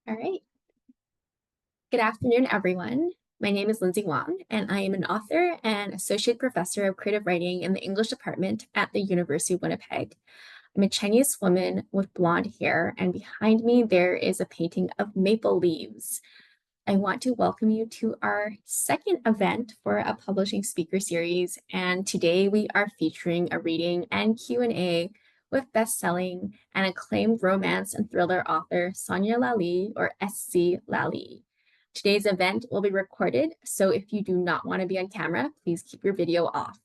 All right. Good afternoon, everyone. My name is Lindsay Wong, and I am an author and associate professor of creative writing in the English department at the University of Winnipeg. I'm a Chinese woman with blonde hair, and behind me there is a painting of maple leaves. I want to welcome you to our second event for a publishing speaker series, and today we are featuring a reading and Q&A with best-selling and acclaimed romance and thriller author Sonya Lalli, or SC Lalli. Today's event will be recorded, so if you do not want to be on camera, please keep your video off.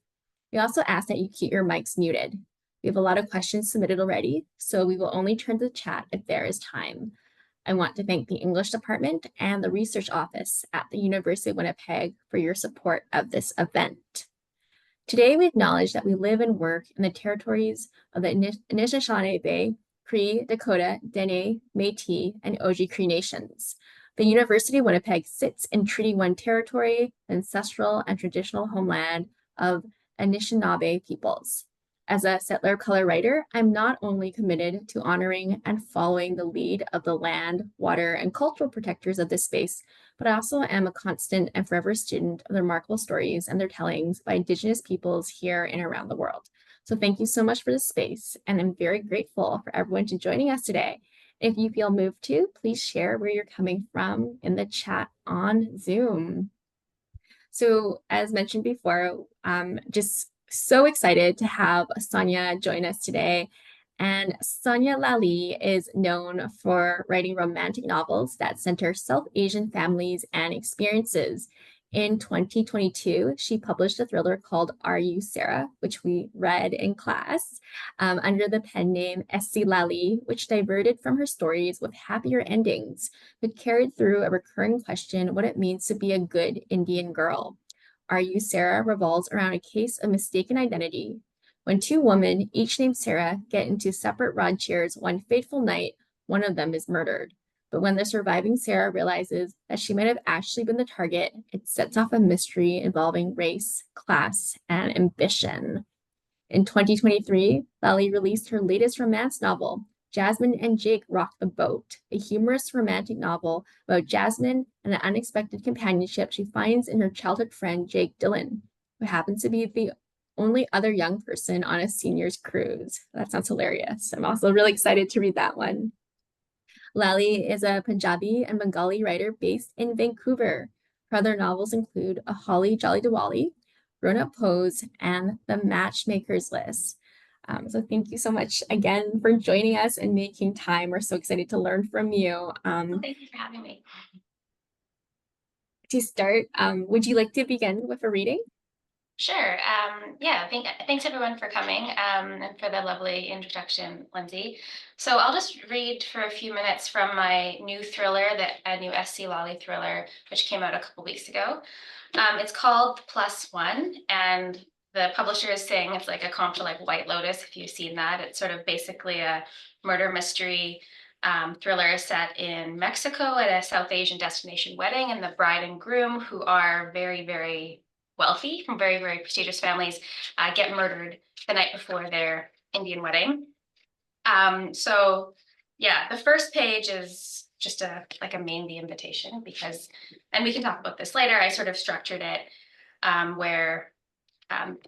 We also ask that you keep your mics muted. We have a lot of questions submitted already, so we will only turn to the chat if there is time. I want to thank the English department and the research office at the University of Winnipeg for your support of this event. Today, we acknowledge that we live and work in the territories of the Anishinaabe, Cree, Dakota, Dene, Métis, and Oji-Cree nations. The University of Winnipeg sits in Treaty 1 territory, the ancestral and traditional homeland of Anishinaabe peoples. As a settler color writer, I'm not only committed to honoring and following the lead of the land, water, and cultural protectors of this space, but I also am a constant and forever student of the remarkable stories and their tellings by Indigenous peoples here and around the world. So thank you so much for this space, and I'm very grateful for everyone to joining us today. If you feel moved to, please share where you're coming from in the chat on Zoom. So as mentioned before, just so excited to have Sonya join us today. And Sonya Lalli is known for writing romantic novels that center South Asian families and experiences. In 2022, she published a thriller called Are You Sarah, which we read in class, under the pen name SC Lalli, which diverted from her stories with happier endings, but carried through a recurring question what it means to be a good Indian girl. Are You Sarah revolves around a case of mistaken identity. When two women, each named Sarah, get into separate rod chairs one fateful night, one of them is murdered. But when the surviving Sarah realizes that she might have actually been the target, it sets off a mystery involving race, class, and ambition. In 2023, Lalli released her latest romance novel, Jasmine and Jake Rock the Boat, a humorous romantic novel about Jasmine and the unexpected companionship she finds in her childhood friend Jake Dillon, who happens to be the only other young person on a senior's cruise. That sounds hilarious. I'm also really excited to read that one. Lalli is a Punjabi and Bengali writer based in Vancouver. Her other novels include A Holly Jolly Diwali, Grown Up Pose, and The Matchmaker's List. So thank you so much again for joining us and making time. We're so excited to learn from you. Thank you for having me. To start, would you like to begin with a reading? Sure. Yeah, thanks everyone for coming and for the lovely introduction, Lindsay. So I'll just read for a few minutes from my new thriller, a new SC Lalli thriller, which came out a couple weeks ago. It's called Plus One, and the publisher is saying it's like a comp to like White Lotus, if you've seen that. It's sort of basically a murder mystery thriller set in Mexico at a South Asian destination wedding, and the bride and groom, who are very, very wealthy from very, very prestigious families, get murdered the night before their Indian wedding. So yeah, the first page is just like a main the invitation because, and we can talk about this later, I sort of structured it where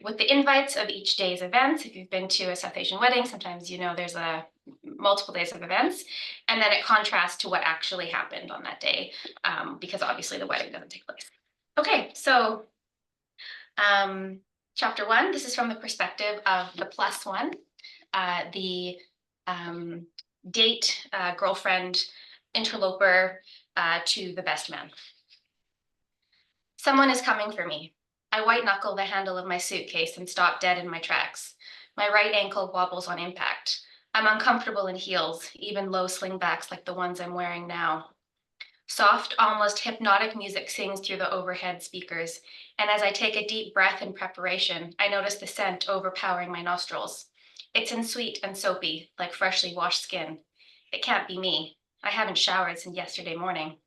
with the invites of each day's events, if you've been to a South Asian wedding, sometimes you know there's multiple days of events, and then it contrasts to what actually happened on that day, because obviously the wedding doesn't take place. Okay, so chapter 1, this is from the perspective of the plus one, the date, girlfriend, interloper to the best man. Someone is coming for me. I white knuckle the handle of my suitcase and stop dead in my tracks. My right ankle wobbles on impact. I'm uncomfortable in heels, even low slingbacks like the ones I'm wearing now. Soft, almost hypnotic music sings through the overhead speakers, and as I take a deep breath in preparation, I notice the scent overpowering my nostrils. It's sweet and soapy, like freshly washed skin. It can't be me. I haven't showered since yesterday morning.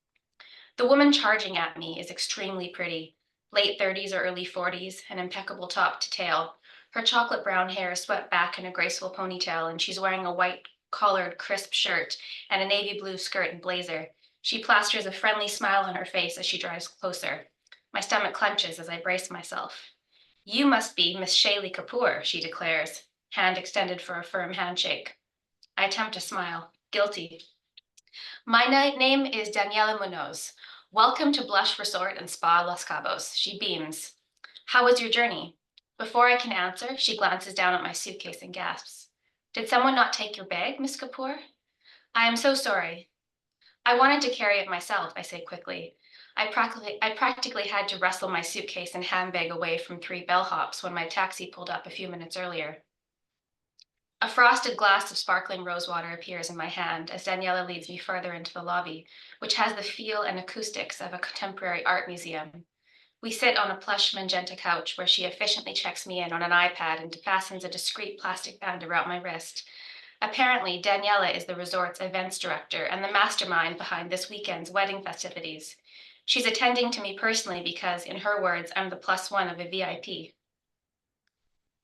The woman charging at me is extremely pretty, late 30s or early 40s, an impeccable top to tail. Her chocolate brown hair is swept back in a graceful ponytail, and she's wearing a white collared crisp shirt and a navy blue skirt and blazer. She plasters a friendly smile on her face as she drives closer. My stomach clenches as I brace myself. You must be Miss Shaylee Kapoor, she declares, hand extended for a firm handshake. I attempt to smile, guilty. My name is Daniela Munoz. Welcome to Blush Resort and Spa Los Cabos. She beams. How was your journey? Before I can answer, she glances down at my suitcase and gasps. Did someone not take your bag, Miss Kapoor? I am so sorry. I wanted to carry it myself, I say quickly. I practically had to wrestle my suitcase and handbag away from 3 bellhops when my taxi pulled up a few minutes earlier. A frosted glass of sparkling rosewater appears in my hand as Daniela leads me further into the lobby, which has the feel and acoustics of a contemporary art museum. We sit on a plush magenta couch where she efficiently checks me in on an iPad and fastens a discreet plastic band around my wrist. Apparently, Daniela is the resort's events director and the mastermind behind this weekend's wedding festivities. She's attending to me personally because, in her words, I'm the plus one of a VIP.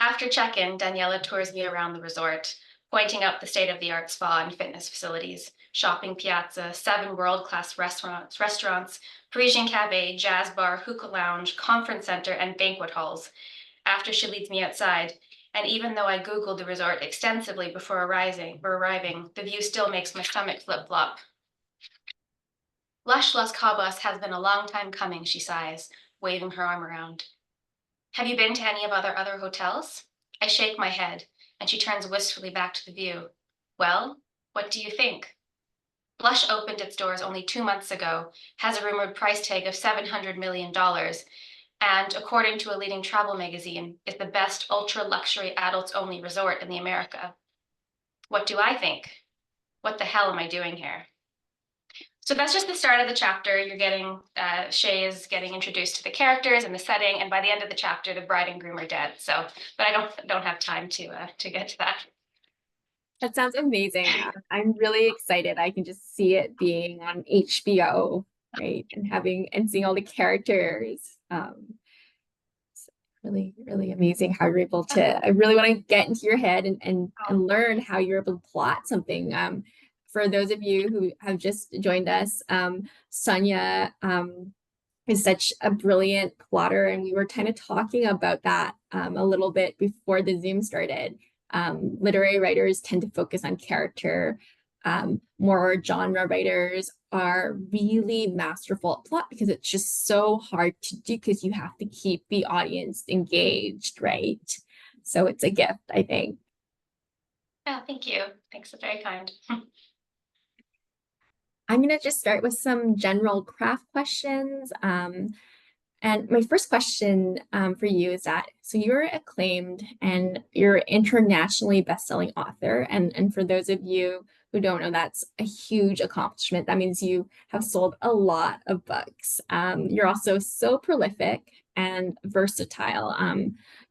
After check-in, Daniela tours me around the resort, pointing out the state-of-the-art spa and fitness facilities, shopping piazza, 7 world-class restaurants, Parisian cafe, jazz bar, hookah lounge, conference center, and banquet halls. After she leads me outside, and even though I Googled the resort extensively before arriving, the view still makes my stomach flip-flop. Lush Las Cabas has been a long time coming, she sighs, waving her arm around. Have you been to any of other hotels? I shake my head, and she turns wistfully back to the view. Well, what do you think? Blush opened its doors only 2 months ago, has a rumored price tag of $700 million, and according to a leading travel magazine, is the best ultra-luxury adults-only resort in the America. What do I think? What the hell am I doing here? So that's just the start of the chapter. You're getting, Shay is getting introduced to the characters and the setting, and by the end of the chapter, the bride and groom are dead. So, but I don't have time to get to that. That sounds amazing. I'm really excited. I can just see it being on HBO, right? And having and seeing all the characters. It's really, really amazing how you're able to. I really want to get into your head and learn how you're able to plot something. For those of you who have just joined us, Sonya is such a brilliant plotter, and we were kind of talking about that a little bit before the Zoom started. Literary writers tend to focus on character. More genre writers are really masterful at plot because it's just so hard to do because you have to keep the audience engaged, right? So it's a gift, I think. Yeah, thank you. Thanks, that's very kind. I'm going to just start with some general craft questions. And my first question for you is that, so you're acclaimed and you're internationally best-selling author. And for those of you who don't know, that's a huge accomplishment. That means you have sold a lot of books. You're also so prolific and versatile.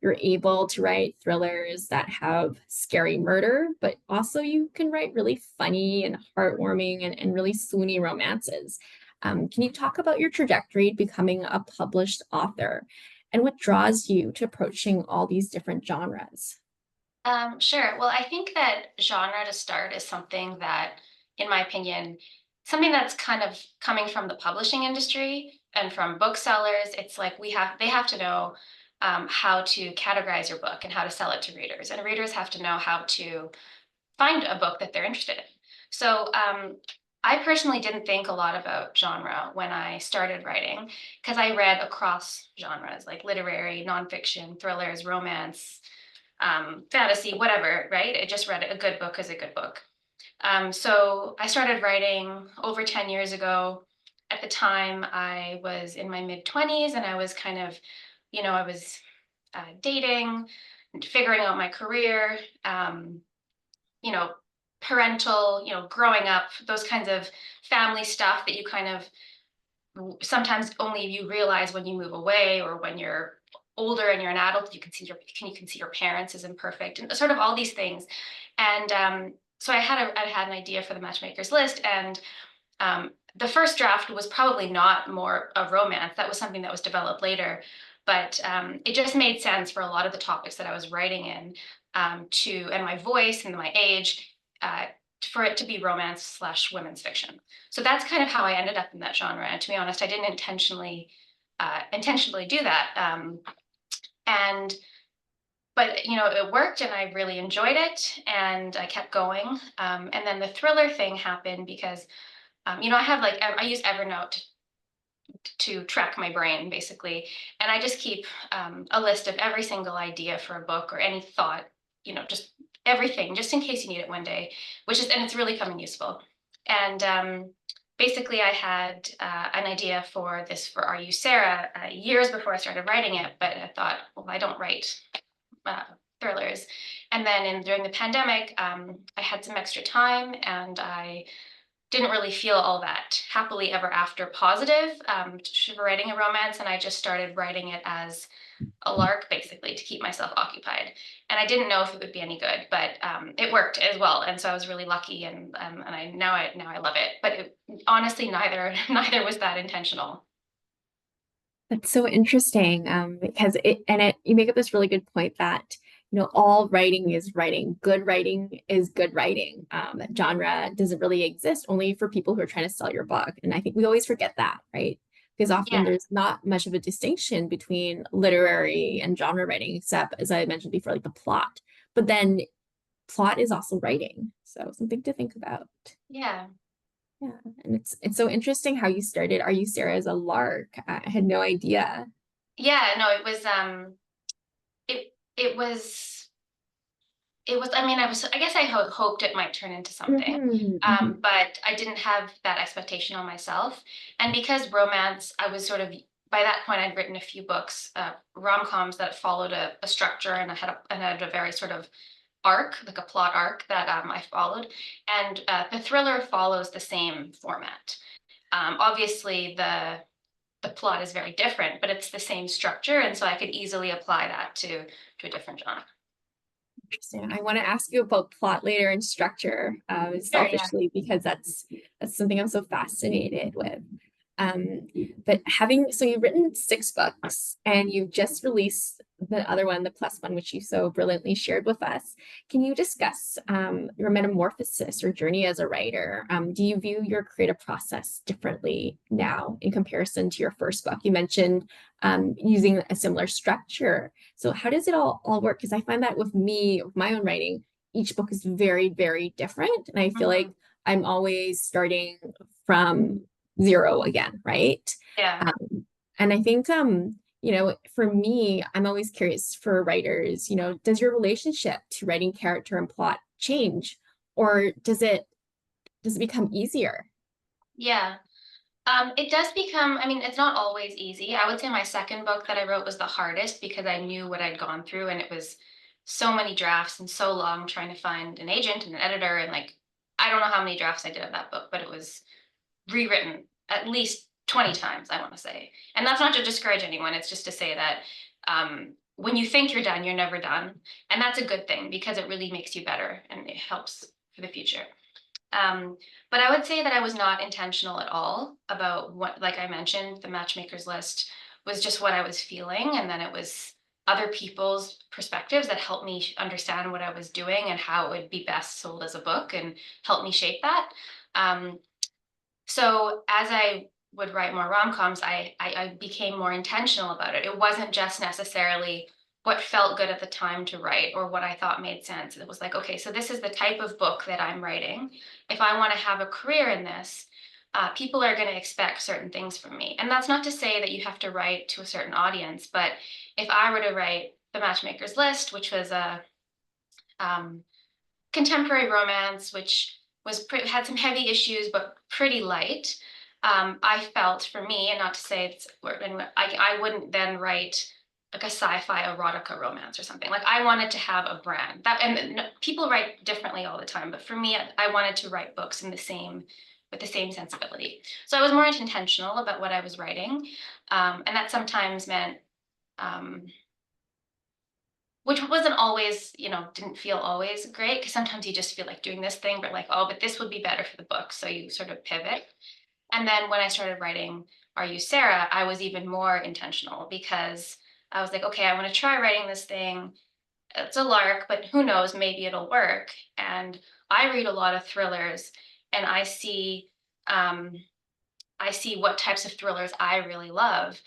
You're able to write thrillers that have scary murder, but also you can write really funny and heartwarming and really swoony romances. Can you talk about your trajectory becoming a published author and what draws you to approaching all these different genres? Sure. Well, I think that genre to start is something that, in my opinion, something that's kind of coming from the publishing industry and from booksellers. It's like they have to know how to categorize your book and how to sell it to readers, and readers have to know how to find a book that they're interested in. So I personally didn't think a lot about genre when I started writing because I read across genres like literary, nonfiction, thrillers, romance, fantasy, whatever, right? I just read a good book is a good book. So I started writing over 10 years ago. At the time, I was in my mid-20s and I was kind of, I was dating, figuring out my career, you know, parental, growing up, those kinds of family stuff that you kind of sometimes only you realize when you move away or when you're older and you're an adult, you can see your parents as imperfect and sort of all these things. And so I had an idea for the matchmaker's list, and the first draft was probably not more a romance. That was something that was developed later, but it just made sense for a lot of the topics that I was writing in and my voice and my age. for it to be romance slash women's fiction. So that's kind of how I ended up in that genre. And to be honest, I didn't intentionally do that. And but it worked, and I really enjoyed it, and I kept going. And then the thriller thing happened because I have like I use Evernote to track my brain basically, and I just keep a list of every single idea for a book or any thought, just everything, just in case you need it one day, and it's really come in useful. And basically, I had an idea for this for Are You Sarah years before I started writing it, but I thought, well, I don't write uh, thrillers. And then during the pandemic, I had some extra time, and I didn't really feel all that happily ever after positive for writing a romance. And I just started writing it as a lark, basically, to keep myself occupied. And I didn't know if it would be any good, but it worked as well. And so I was really lucky, and I love it. But honestly, neither was that intentional. That's so interesting, because you make up this really good point that all writing is writing. Good writing is good writing. That genre doesn't really exist only for people who are trying to sell your book, and I think we always forget that, right? Because often Yeah, there's not much of a distinction between literary and genre writing, except as I mentioned before, like the plot. But then plot is also writing, so something to think about. yeah, Yeah, and it's so interesting how you started Are You Sarah as a lark. I had no idea. yeah. No, it was it it was I mean, I guess I hoped it might turn into something. Hmm, hmm. But I didn't have that expectation on myself. And because romance, I was sort of, by that point, I'd written a few books, rom-coms that followed a structure, and I had a very sort of arc, like a plot arc that I followed. And the thriller follows the same format. Obviously, the plot is very different, but it's the same structure, and so I could easily apply that to a different genre. Interesting. I want to ask you about plot later and structure, Sure, yeah. selfishly, because that's something I'm so fascinated with. But having so you've written 6 books and you've just released the other one, the plus one, which you so brilliantly shared with us. Can you discuss your metamorphosis or journey as a writer? Do you view your creative process differently now in comparison to your first book? You mentioned using a similar structure. So how does it all work? Because I find that with me, with my own writing, each book is very, very different. And I feel like Hmm. I'm always starting from zero again, right? Yeah. And I think for me, I'm always curious for writers, does your relationship to writing character and plot change, or does it become easier? Yeah. It does become, I mean, it's not always easy. I would say my second book that I wrote was the hardest because I knew what I'd gone through, and it was so many drafts and so long trying to find an agent and an editor. And like, I don't know how many drafts I did of that book, but it was rewritten at least 20 times, I want to say. And that's not to discourage anyone, it's just to say that when you think you're done, you're never done. And that's a good thing because it really makes you better and it helps for the future. Um, but I would say that I was not intentional at all about what, like I mentioned, the matchmaker's list was just what I was feeling. And then it was other people's perspectives that helped me understand what I was doing and how it would be best sold as a book and help me shape that. Um, so as I would write more rom-coms, I became more intentional about it. It wasn't just necessarily what felt good at the time to write or what I thought made sense. It was like, okay, so this is the type of book that I'm writing. If I want to have a career in this, people are going to expect certain things from me. And that's not to say that you have to write to a certain audience, but if I were to write The Matchmaker's List, which was a um, contemporary romance, which had some heavy issues but pretty light. I felt for me, and not to say I wouldn't then write like a sci-fi erotica romance or something. Like I wanted to have a brand that, and people write differently all the time, but for me, I wanted to write books with the same sensibility. So I was more intentional about what I was writing, and that sometimes meant. Um, which wasn't always, didn't feel always great because sometimes you just feel like doing this thing, but like, oh, but this would be better for the book. So you sort of pivot. And then when I started writing Are You Sarah, I was even more intentional because I was like, okay, I want to try writing this thing. It's a lark, but who knows, maybe it'll work. And I read a lot of thrillers, and um, I see what types of thrillers I really love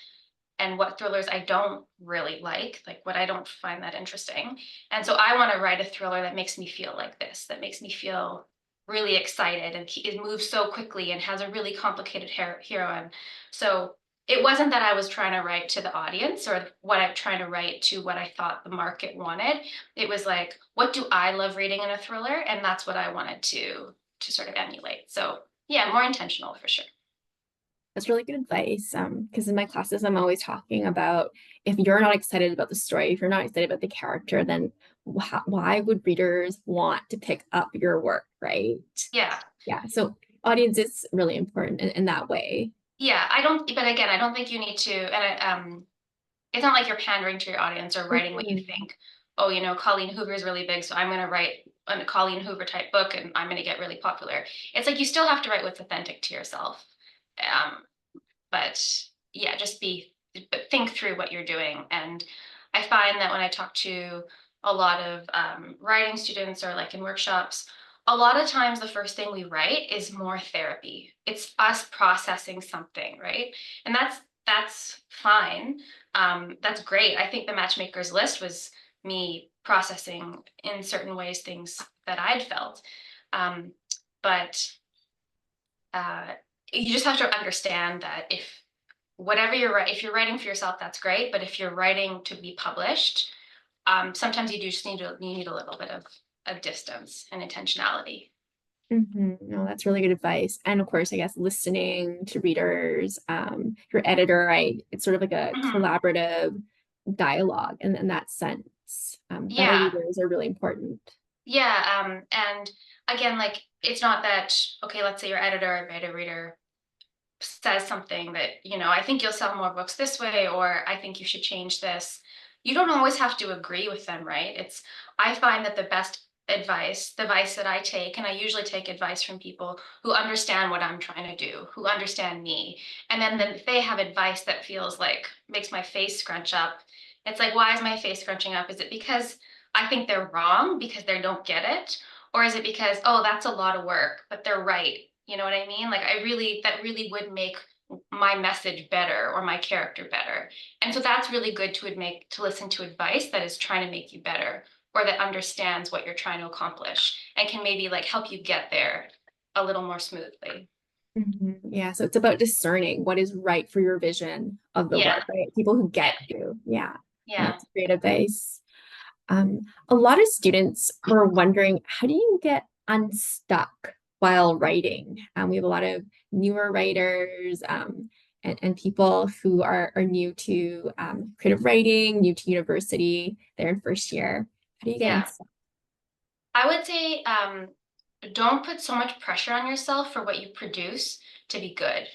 and what thrillers I don't really like what I don't find that interesting. And so I want to write a thriller that makes me feel like this, that makes me feel really excited and it moves so quickly and has a really complicated heroine. So it wasn't that I was trying to write to the audience or what I'm trying to write to what I thought the market wanted. It was like, what do I love reading in a thriller? And that's what I wanted to sort of emulate. So yeah, more intentional for sure. That's really good advice. Because in my classes, I'm always talking about if you're not excited about the story, if you're not excited about the character, then why would readers want to pick up your work, right? Yeah. Yeah. So audience is really important in that way. Yeah, I don't, but again, I don't think you need to, it's not like you're pandering to your audience or writing what you Mhm. think. Oh, Colleen Hoover is really big, so I'm going to write a Colleen Hoover type book and I'm going to get really popular. It's like you still have to write what's authentic to yourself. Um, but yeah, but think through what you're doing. And I find that when I talk to a lot of writing students or like in workshops, a lot of times the first thing we write is more therapy. It's us processing something, right? And that's fine. That's great. I think the matchmaker's list was me processing in certain ways things that I'd felt. Um, but uh, you just have to understand that if you're writing for yourself, that's great. But if you're writing to be published, sometimes you need a little bit of distance and intentionality. No, that's really good advice. And of course, I guess listening to readers, your editor, it's sort of like a Mhm. collaborative dialogue in that sense. Fellow Yeah, readers are really important. yeah. And again, like it's not that okay. Let's say your editor or beta reader says something that, I think you'll sell more books this way, or I think you should change this. You don't always have to agree with them, right? I find that the best the advice that I take, and I usually take advice from people who understand what I'm trying to do, who understand me. And then if they have advice that feels like makes my face scrunch up, it's like, why is my face scrunching up? Is it because I think they're wrong because they don't get it? Or is it because, oh, that's a lot of work, but they're right? You know what I mean? Like that really would make my message better or my character better. And so that's really good to listen to advice that is trying to make you better or that understands what you're trying to accomplish and can maybe like help you get there a little more smoothly. Yeah, so it's about discerning what is right for your vision of the Yeah. work, right? People who Yeah. get you. Yeah, Yeah. that's great advice. A lot of students were wondering, how do you get unstuck while writing? We have a lot of newer writers and people who are new to creative writing, new to university, they're in first year. How do you get Yeah. unstuck? I would say don't put so much pressure on yourself for what you produce to be good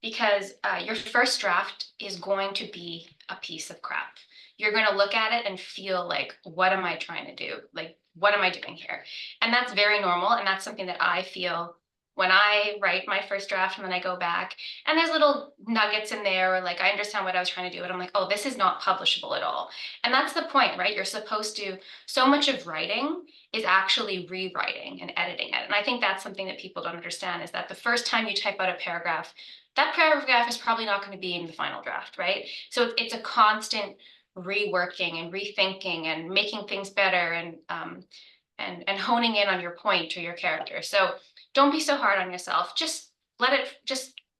because your first draft is going to be a piece of crap. You're going to look at it and feel like, what am I trying to do? Like, what am I doing here? And that's very normal. And that's something that I feel when I write my first draft and then I go back and there's little nuggets in there, or like I understand what I was trying to do. And I'm like, oh, this is not publishable at all. And that's the point, right? You're supposed to, so much of writing is actually rewriting and editing it. And I think that's something that people don't understand is that the first time you type out a paragraph, that paragraph is probably not going to be in the final draft, right? So it's a constant reworking and rethinking and making things better and honing in on your point or your character. So don't be so hard on yourself. Just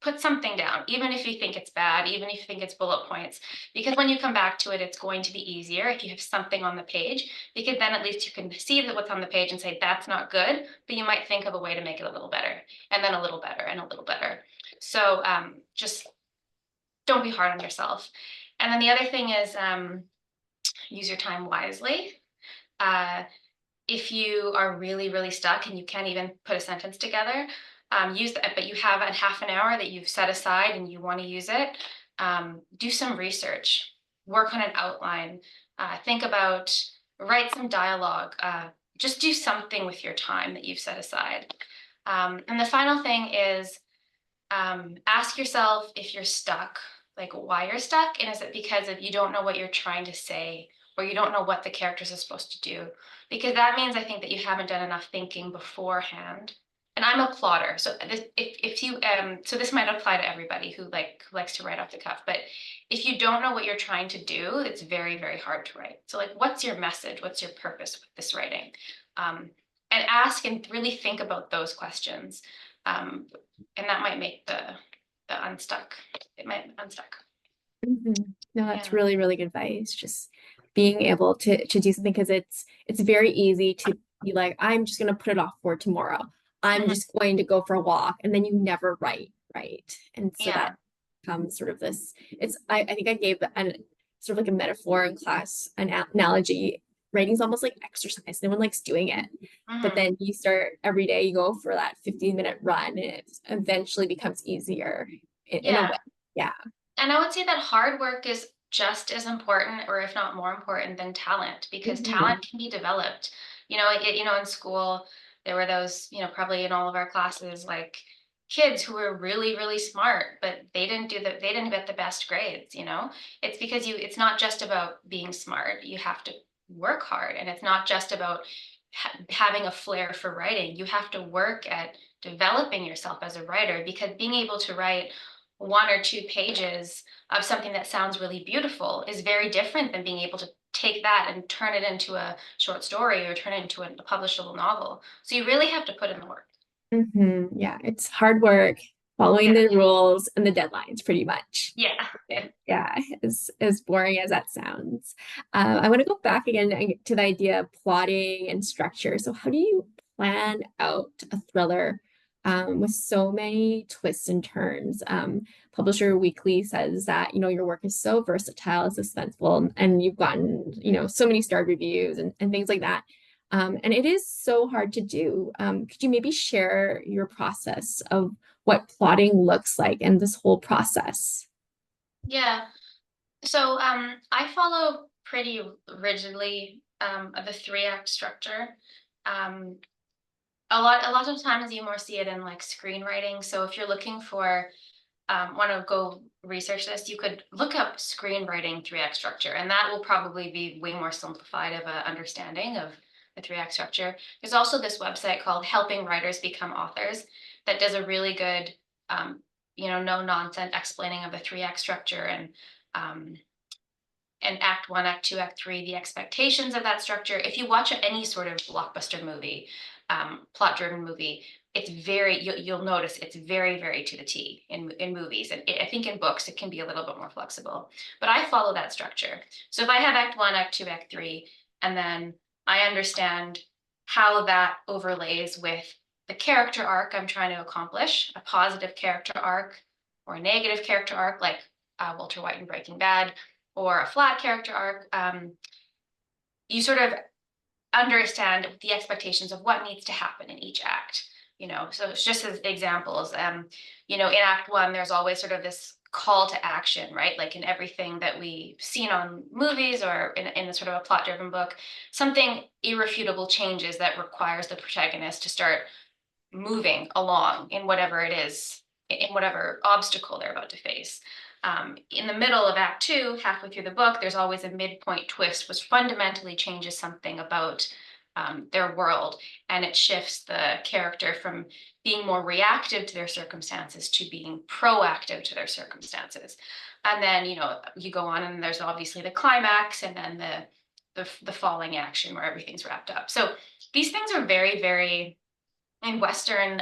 put something down, even if you think it's bad, even if you think it's bullet points, because when you come back to it, it's going to be easier if you have something on the page, because then at least you can see what's on the page and say, that's not good, but you might think of a way to make it a little better, and then a little better, and a little better. So just don't be hard on yourself. And then the other thing is use your time wisely. Uh, if you are really, really stuck and you can't even put a sentence together, use that, but you have a half an hour that you've set aside and you want to use it, do some research, work on an outline, think about, write some dialogue, just do something with your time that you've set aside. And the final thing is ask yourself if you're stuck, like why you're stuck, and is it because of you don't know what you're trying to say, or you don't know what the characters are supposed to do, because that means I think that you haven't done enough thinking beforehand. And I'm a plotter, so if you so this might apply to everybody who likes to write off the cuff, but if you don't know what you're trying to do, it's very, very hard to write. So like, what's your message? What's your purpose with this writing? And ask and really think about those questions. Um, and that might make the unstuck. It might unstuck. No, that's Yeah. really, really good advice. Just being able to do something because it's very easy to be like, I'm just gonna put it off for tomorrow. I'm Mhm. just going to go for a walk, and then you never write, right? And so that Yeah. becomes sort of this. I think I gave an sort of like a metaphor in class, an analogy. Writing's almost like exercise. No one likes doing it. But Hmm. then you start every day, you go for that 15-minute run, and it eventually becomes easier in a way. Yeah. Yeah. And I would say that hard work is just as important, or if not more important, than talent, because Mhm. talent can be developed. In school, there were those, probably in all of our classes, like kids who were really, really smart, but they didn't get the best grades, It's because it's not just about being smart. You have to work hard, and it's not just about having a flair for writing. You have to work at developing yourself as a writer, because being able to write 1 or 2 pages of something that sounds really beautiful is very different than being able to take that and turn it into a short story or turn it into a publishable novel. So you really have to put in the work. Yeah, it's hard work following Yeah. the rules and the deadlines pretty much. Yeah. Yeah, as boring as that sounds. I want to go back again to the idea of plotting and structure. So how do you plan out a thriller with so many twists and turns? Publisher Weekly says that, your work is so versatile, suspenseful, and you've gotten, so many starred reviews and things like that. And it is so hard to do. Could you maybe share your process of what plotting looks like and this whole process? Yeah. So I follow pretty rigidly the 3 act structure. Um, a lot of times you more see it in like screenwriting. So if you're looking for want to go research this, you could look up screenwriting 3 act structure, and that will probably be way more simplified of a understanding of the 3 act structure. There's also this website called Helping Writers Become Authors that does a really good, um, no nonsense explaining of the 3 act structure um, and act one, act two, act three, the expectations of that structure. If you watch any sort of blockbuster movie, plot driven movie, it's you'll notice it's very, very to the T in movies. And I think in books, it can be a little bit more flexible. But I follow that structure. So if I have act one, act two, act three, and then I understand how that overlays with the character arc I'm trying to accomplish, a positive character arc or a negative character arc, like Walter White in Breaking Bad, or a flat character arc, you sort of understand the expectations of what needs to happen in each act. So it's just as examples. In Act One, there's always sort of this call to action, right? Like in everything that we've seen on movies or in a sort of a plot-driven book, something irrefutable changes that requires the protagonist to start moving along in whatever it is, in whatever obstacle they're about to face. In the middle of Act Two, halfway through the book, there's always a midpoint twist, which fundamentally changes something about their world, and it shifts the character from being more reactive to their circumstances to being proactive to their circumstances. And then you go on, and there's obviously the climax, and then the falling action where everything's wrapped up. So these things are very, very in Western,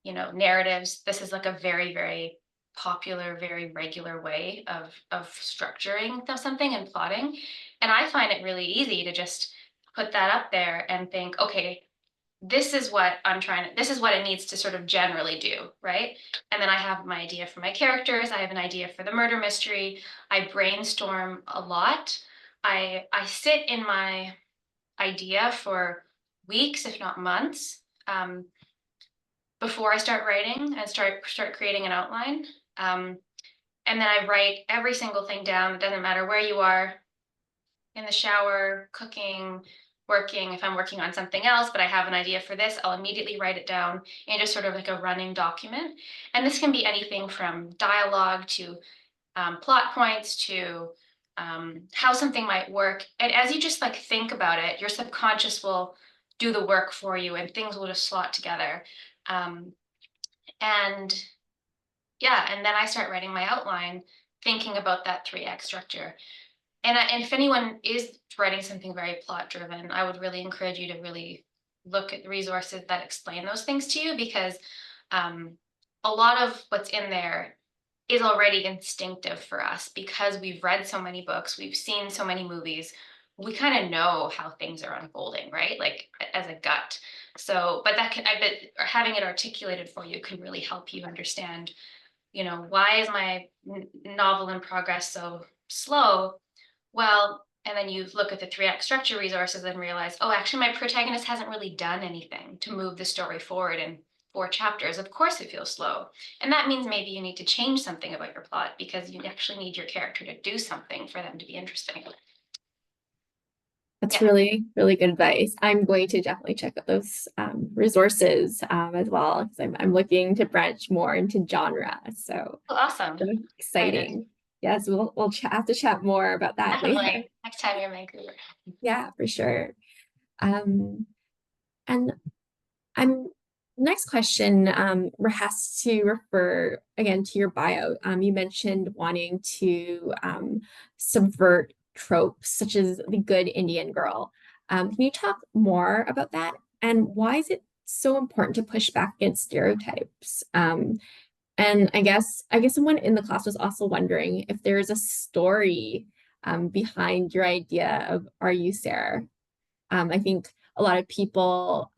narratives. This is like a very, very popular, very regular way of structuring something and plotting. And I find it really easy to just put that up there and think, okay, this is what it needs to sort of generally do, right? And then I have my idea for my characters. I have an idea for the murder mystery. I brainstorm a lot. I sit in my idea for weeks, if not months, um, before I start writing and start creating an outline. Um, and then I write every single thing down. It doesn't matter where you are, in the shower, cooking, working. If I'm working on something else, but I have an idea for this, I'll immediately write it down in just sort of like a running document. And this can be anything from dialogue to plot points to how something might work. And as you just like think about it, your subconscious will do the work for you and things will just slot together. Um, and yeah, and then I start writing my outline, thinking about that 3x structure. And if anyone is writing something very plot driven, I would really encourage you to really look at the resources that explain those things to you, because um, a lot of what's in there is already instinctive for us because we've read so many books, we've seen so many movies. We kind of know how things are unfolding, right? Like as a gut. So, but that can, I bet, or having it articulated for you can really help you understand, why is my novel in progress so slow? Well, and then you look at the 3x structure resources and realize, oh, actually, my protagonist hasn't really done anything to move the story forward in 4 chapters. Of course, it feels slow. And that means maybe you need to change something about your plot because you actually need your character to do something for them to be interesting. That's Yeah. really, really good advice. I'm going to definitely check out those resources as well because I'm looking to branch more into genre. So Oh, awesome. Very nice. exciting. Yes, we'll have to chat more about that later. Definitely. Next time you're in Vancouver. Yeah, for sure. Um, and I'm next question has to refer again to your bio. You mentioned wanting to subvert tropes such as the good Indian girl. Can you talk more about that? And why is it so important to push back against stereotypes? And I guess someone in the class was also wondering if there is a story behind your idea of Are You Sarah? I think a lot of people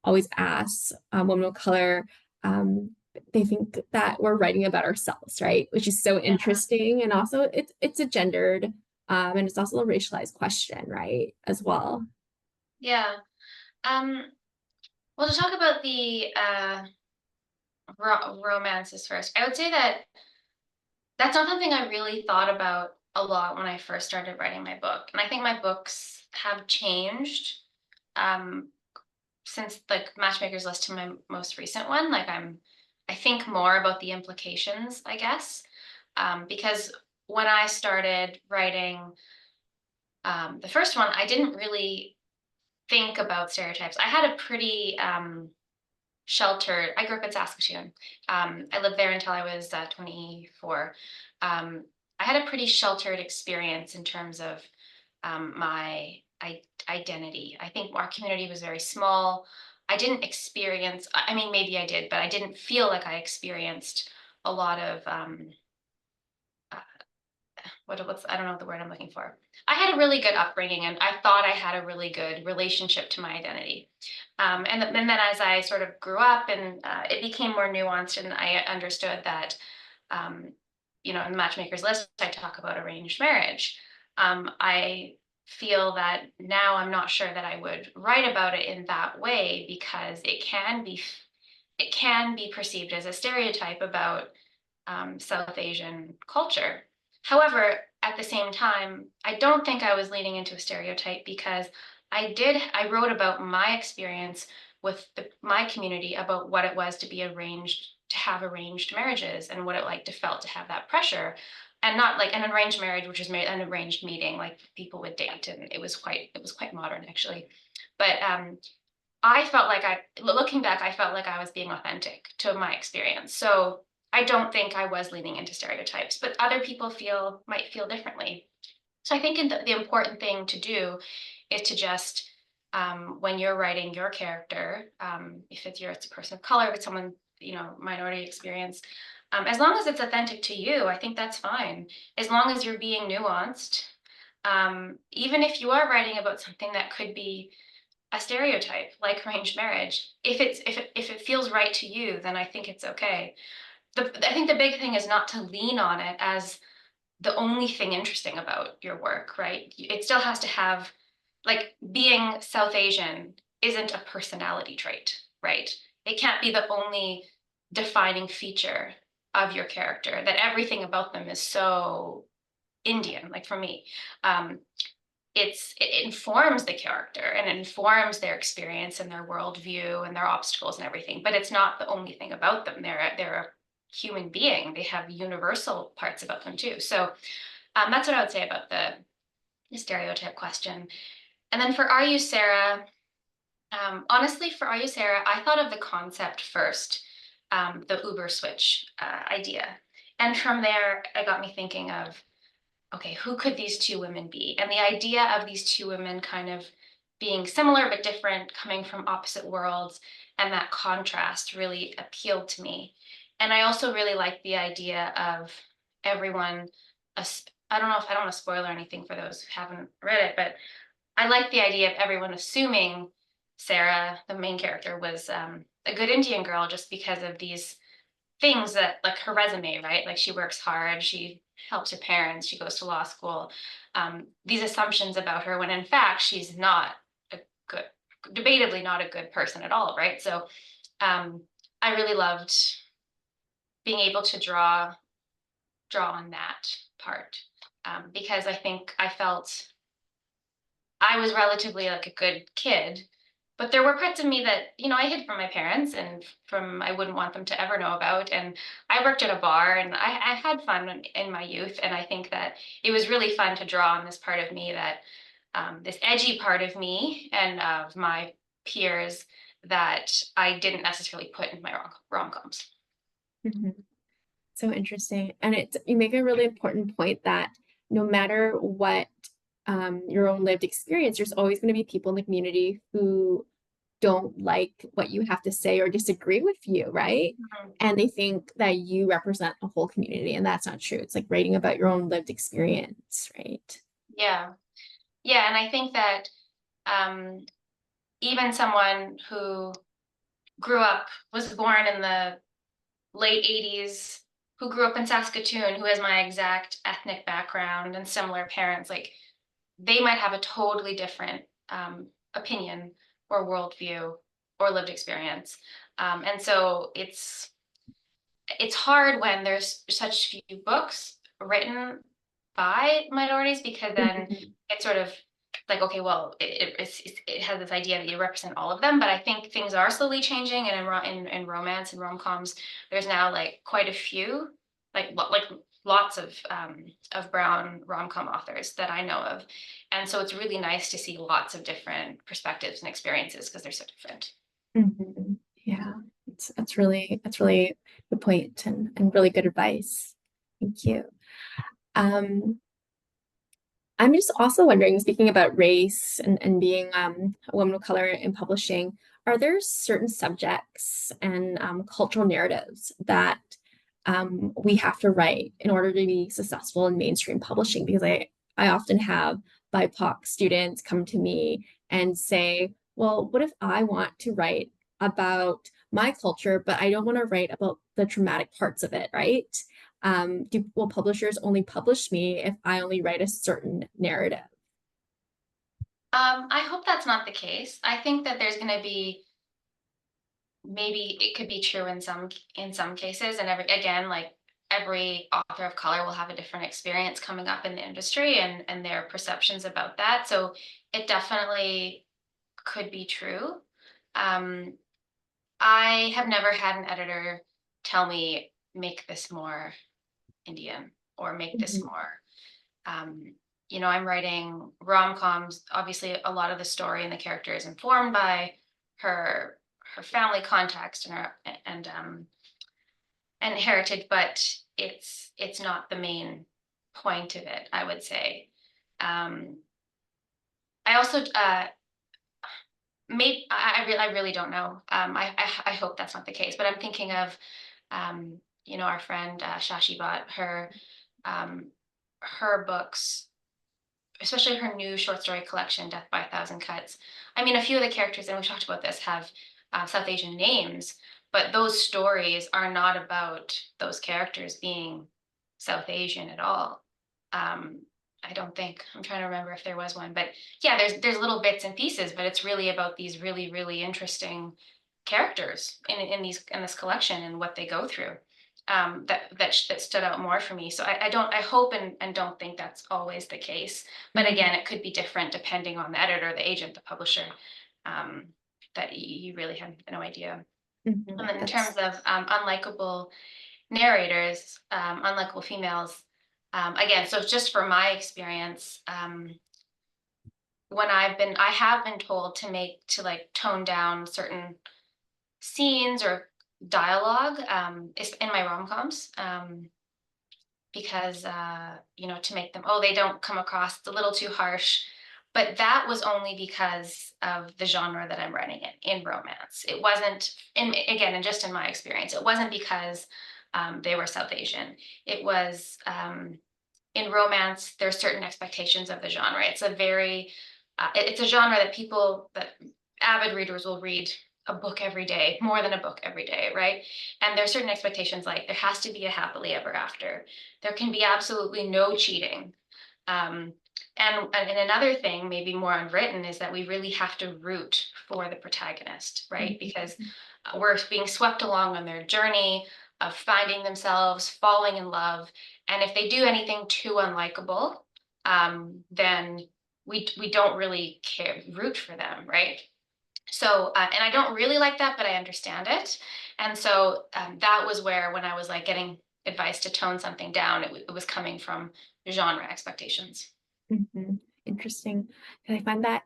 always ask women of color, um, they think that we're writing about ourselves, right? Which is so Yeah. interesting. And also it's a gendered and it's also a racialized question, right? As well. Yeah. Um, well, to talk about the romances first, I would say that that's not something I really thought about a lot when I first started writing my book. And I think my books have changed um, since like Matchmaker's List to my most recent one. Like I think more about the implications, I guess, because when I started writing the first one, I didn't really think about stereotypes. I had a pretty sheltered. I grew up in Saskatoon. I lived there until I was 24. Um, I had a pretty sheltered experience in terms of my identity. I think our community was very small. I didn't experience, I mean, maybe I did, but I didn't feel like I experienced a lot of uh, what's I don't know the word I'm looking for. I had a really good upbringing, and I thought I had a really good relationship to my identity. And then as I sort of grew up, and it became more nuanced, and I understood that, um, in the Matchmaker's List, I talk about arranged marriage. I feel that now I'm not sure that I would write about it in that way because it can be perceived as a stereotype about South Asian culture. However, at the same time, I don't think I was leaning into a stereotype because I wrote about my experience with my community about what it was to be arranged, to have arranged marriages and what it like to felt to have that pressure. And not like an arranged marriage, which is an arranged meeting, like people would date, and it was quite modern actually. But I felt like looking back, I felt like I was being authentic to my experience. So I don't think I was leaning into stereotypes, but other people might feel differently. So I think the important thing to do is to just, when you're writing your character, if it's a person of color, if it's someone, minority experience, as long as it's authentic to you, I think that's fine. As long as you're being nuanced, even if you are writing about something that could be a stereotype like arranged marriage, if it feels right to you, then I think it's okay. I think the big thing is not to lean on it as the only thing interesting about your work, right? It still has to have, like, being South Asian isn't a personality trait, right? It can't be the only defining feature of your character, that everything about them is so Indian, like for me. Um, it informs the character and it informs their experience and their worldview and their obstacles and everything, but it's not the only thing about them. They're a human being. They have universal parts about them too. So That's what I would say about the stereotype question. And then for Are You Sarah? Honestly, for Are You Sarah, I thought of the concept first, the Uber switch idea. And from there, it got me thinking of, okay, who could these two women be? And the idea of these two women kind of being similar but different, coming from opposite worlds, and that contrast really appealed to me. And I also really like the idea of everyone. I don't know if I don't want to spoil or anything for those who haven't read it, but I like the idea of everyone assuming Sarah, the main character, was a good Indian girl just because of these things that, like her resume, right? Like she works hard, she helps her parents, she goes to law school. These assumptions about her, when in fact she's not a good, debatably not a good person at all, right? So um, I really loved being able to draw on that part because I think I felt I was relatively like a good kid, but there were parts of me that, I hid from my parents and from I wouldn't want them to ever know about. And I worked at a bar and I had fun in my youth. And I think that it was really fun to draw on this part of me that this edgy part of me and of my peers that I didn't necessarily put in my rom-coms. Mhm. So interesting. And you make a really important point that no matter what your own lived experience, there's always going to be people in the community who don't like what you have to say or disagree with you, right? Mhm. And they think that you represent a whole community, and that's not true. It's like writing about your own lived experience, right? Yeah. Yeah. And I think that um, even someone who was born in the late 80s, who grew up in Saskatoon, who has my exact ethnic background and similar parents, like they might have a totally different opinion or worldview or lived experience. And so it's hard when there's such few books written by minorities because then Mhm. it's sort of like, okay, well, it has this idea that you represent all of them, but I think things are slowly changing, and in romance and rom-coms, there's now like quite a few, like lots of brown rom-com authors that I know of, and so it's really nice to see lots of different perspectives and experiences because they're so different. Mhm. Yeah, that's really good point and really good advice. Thank you. Um, I'm just also wondering, speaking about race and being a woman of color in publishing, are there certain subjects and cultural narratives that we have to write in order to be successful in mainstream publishing? Because I often have BIPOC students come to me and say, well, what if I want to write about my culture, but I don't want to write about the traumatic parts of it, right? Will publishers only publish me if I only write a certain narrative? I hope that's not the case. I think that there's going to be maybe it could be true in some cases, and every author of color will have a different experience coming up in the industry and their perceptions about that. So it definitely could be true. Um, I have never had an editor tell me make this more Indian or make this Mhm. more um, I'm writing rom-coms. Obviously, a lot of the story and the character is informed by her her family context and heritage, but it's not the main point of it, I would say. Um, I also maybe I really don't know. I hope that's not the case, but I'm thinking of our friend Shashi Bhatt, um, her books, especially her new short story collection, Death by a Thousand Cuts. I mean, a few of the characters, and we talked about this, have South Asian names, but those stories are not about those characters being South Asian at all. Um, I don't think. I'm trying to remember if there was one, but yeah, there's little bits and pieces, but it's really about these really really interesting characters in this collection and what they go through that stood out more for me. So I hope and don't think that's always the case. But Mhm. again, it could be different depending on the editor, the agent, the publisher, um, that you really have no idea. And Mhm. then in terms of unlikable narrators, unlikable females, Again, so just for my experience, I have been told to like tone down certain scenes or dialogue, is in my rom-coms, because to make them, oh, they don't come across a little too harsh. But that was only because of the genre that I'm writing in romance. It wasn't, in again, and just in my experience, it wasn't because they were South Asian. It was in romance. There's certain expectations of the genre. It's a genre that avid readers will read a book every day, more than a book every day, right? And there's certain expectations, like there has to be a happily ever after. There can be absolutely no cheating. Um, and another thing, maybe more unwritten, is that we really have to root for the protagonist, right? Because we're being swept along on their journey of finding themselves, falling in love, and if they do anything too unlikable, then we don't really root for them, right? So, and I don't really like that, but I understand it. And so that was where, when I was like getting advice to tone something down, it was coming from genre expectations. Mhm. Interesting. And I find that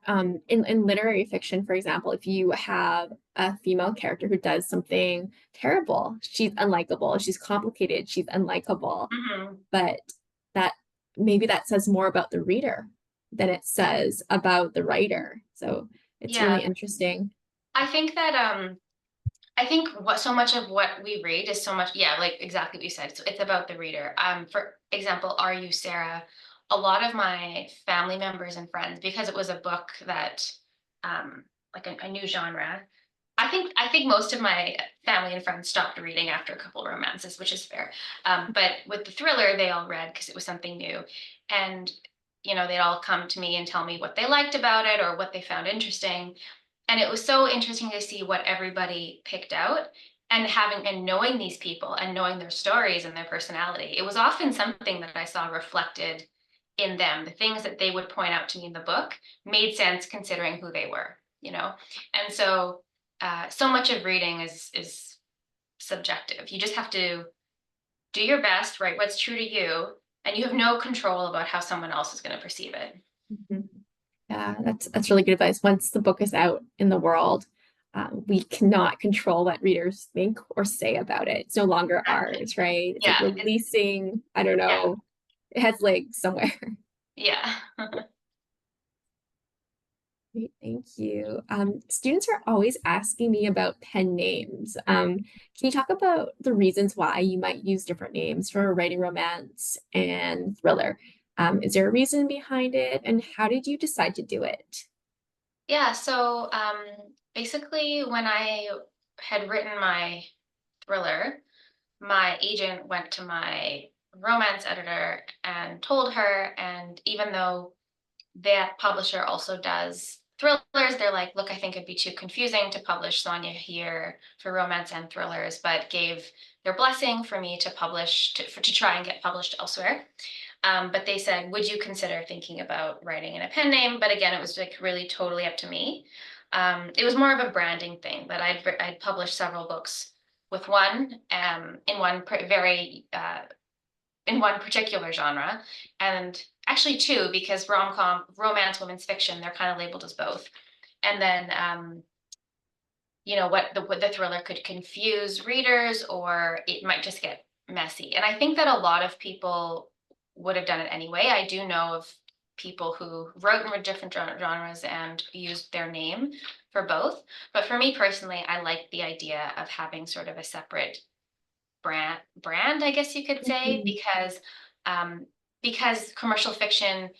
in literary fiction, for example, if you have a female character who does something terrible, she's unlikable, she's complicated, she's unlikable, Mhm. but that maybe that says more about the reader than it says about the writer. So it's really Yeah, interesting. I think that I think what so much of what we read is so much, yeah, like exactly what you said. It's about the reader. For example, Are You Sarah? A lot of my family members and friends, because it was a book that, like a new genre. I think most of my family and friends stopped reading after a couple of romances, which is fair. But with the thriller, they all read because it was something new, and they'd all come to me and tell me what they liked about it or what they found interesting. And it was so interesting to see what everybody picked out, and knowing these people and knowing their stories and their personality. It was often something that I saw reflected in them. The things that they would point out to me in the book made sense considering who they were. And so so much of reading is subjective. You just have to do your best, write what's true to you, and you have no control about how someone else is going to perceive it. Mhm. Yeah, that's really good advice. Once the book is out in the world, we cannot control what readers think or say about it. It's no longer Exactly. ours, right? It's like Yeah. releasing, I don't Yeah. know, it has legs somewhere. Yeah. Great, thank you. Students are always asking me about pen names. Can you talk about the reasons why you might use different names for writing romance and thriller? Is there a reason behind it, and how did you decide to do it? Yeah. So basically, when I had written my thriller, my agent went to my romance editor and told her. And even though that publisher also does thrillers, they're like, look, I think it'd be too confusing to publish Sonya here for romance and thrillers, but gave their blessing for me to to try and get published elsewhere. But they said, would you consider thinking about writing in a pen name? But again, it was like really totally up to me. It was more of a branding thing, that I'd published several books with one, in one very in one particular genre, and actually two, because rom-com, romance, women's fiction, they're kind of labeled as both. And then what the thriller could confuse readers, or it might just get messy. And I think that a lot of people would have done it anyway. I do know of people who wrote in different genres and used their name for both. But for me personally, I like the idea of having sort of a separate brand, I guess you could say, Mhm, um, because commercial fiction,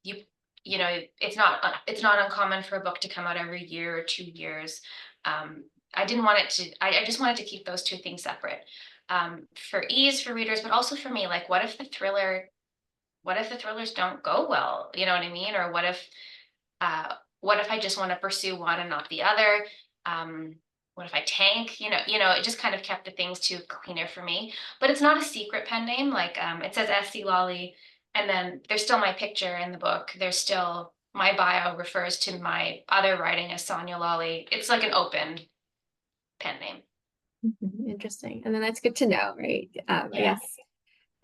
you know, it's not uncommon for a book to come out every year or 2 years. Um, I didn't want it to. I just wanted to keep those two things separate, for ease for readers, but also for me. Like, what if the thrillers don't go well? You know what I mean? Or what if I just want to pursue one and not the other? What if I tank? It just kind of kept the things too cleaner for me. But it's not a secret pen name. Like, it says SC Lolly, and then there's still my picture in the book. There's still my bio refers to my other writing as Sonya Lolly. It's like an open pen name. mhm. Interesting. And then that's good to know, right? I Yeah. guess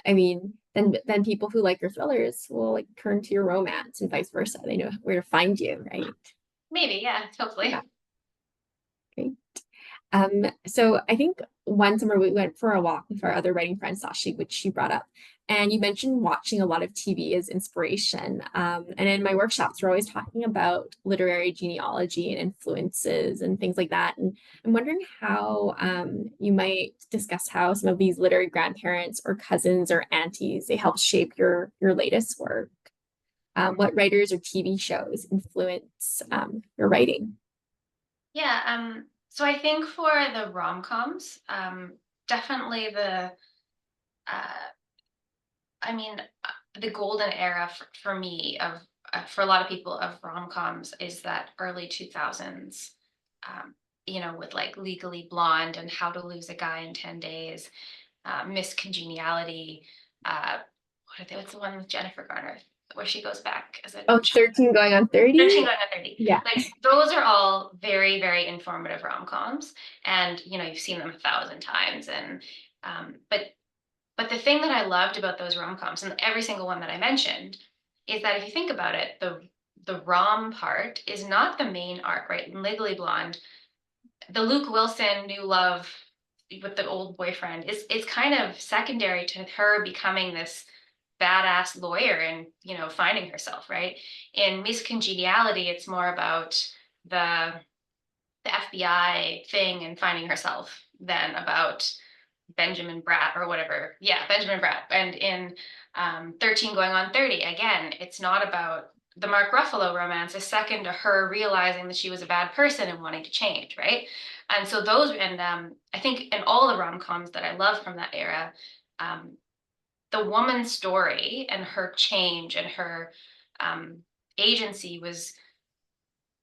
I mean, then people who like your thrillers will like turn to your romance and vice versa. They know where to find you, right? Maybe, yeah, Yeah. hopefully. Great. So I think one summer we went for a walk with our other writing friend Sashi, which she brought up. And you mentioned watching a lot of TV as inspiration. And in my workshops, we're always talking about literary genealogy and influences and things like that. And I'm wondering how you might discuss how some of these literary grandparents or cousins or aunties, they help shape your latest work. What writers or TV shows influence your writing? Yeah, so I think for the rom-coms, definitely uh, I mean, the golden era for me of for a lot of people of rom-coms is that early 2000s, with like Legally Blonde and How to Lose a Guy in 10 Days, Miss Congeniality, uh, what's the one with Jennifer Garner where she goes back as a Oh, 13 going on 13 30? going on 30. Yeah. Like those are all very, very informative rom-coms. And you've seen them 1,000 times. And but the thing that I loved about those rom-coms, and every single one that I mentioned, is that if you think about it, the rom part is not the main arc, right? In Legally Blonde, the Luke Wilson new love with the old boyfriend is kind of secondary to her becoming this badass lawyer and finding herself, right? In Miss Congeniality, it's more about the the FBI thing and finding herself than about Benjamin Bratt or whatever. Yeah, Benjamin Bratt. And in 13 Going on 30, again, it's not about the Mark Ruffalo romance is second to her realizing that she was a bad person and wanting to change, right? And so I think in all the rom-coms that I love from that era, um, the woman's story and her change and her um, agency was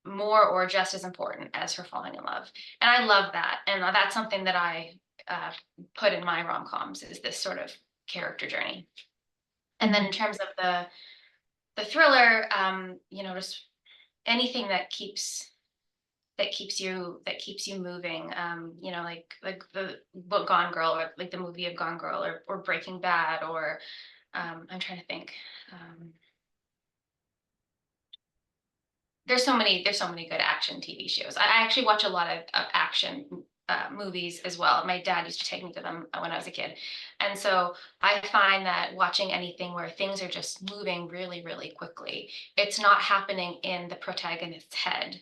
more or just as important as her falling in love. And I love that. And that's something that I uh, put in my rom-coms is this sort of character journey. And then in Mhm. terms of the thriller, just anything that keeps you moving. Like the book Gone Girl, or like the movie of Gone Girl, or Breaking Bad, or I'm trying to think. Um, there's so many good action TV shows. I actually watch a lot of action movies as well. My dad used to take me to them when I was a kid, and so I find that watching anything where things are just moving really, really quickly, it's not happening in the protagonist's head.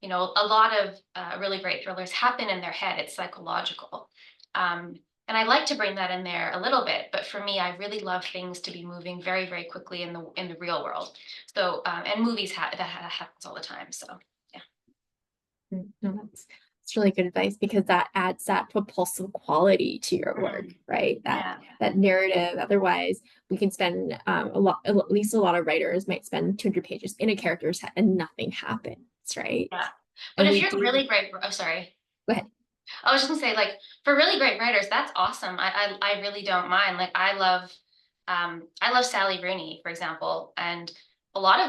A lot of really great thrillers happen in their head. It's psychological. Um, and I like to bring that in there a little bit, but for me, I really love things to be moving very, very quickly in the real world. So, and movies that happens all the time. So, yeah, No, that's really good advice because that adds that propulsive quality to your work, mm, right? That yeah, that narrative. Otherwise, we can spend a lot. At least a lot of writers might spend 200 pages in a character's head and nothing happens, right? yeah. But And if we you're do. really great, oh, sorry. Go ahead. I was just gonna say, like, for really great writers, that's awesome. I really don't mind. Like, I love Sally Rooney, for example, and a lot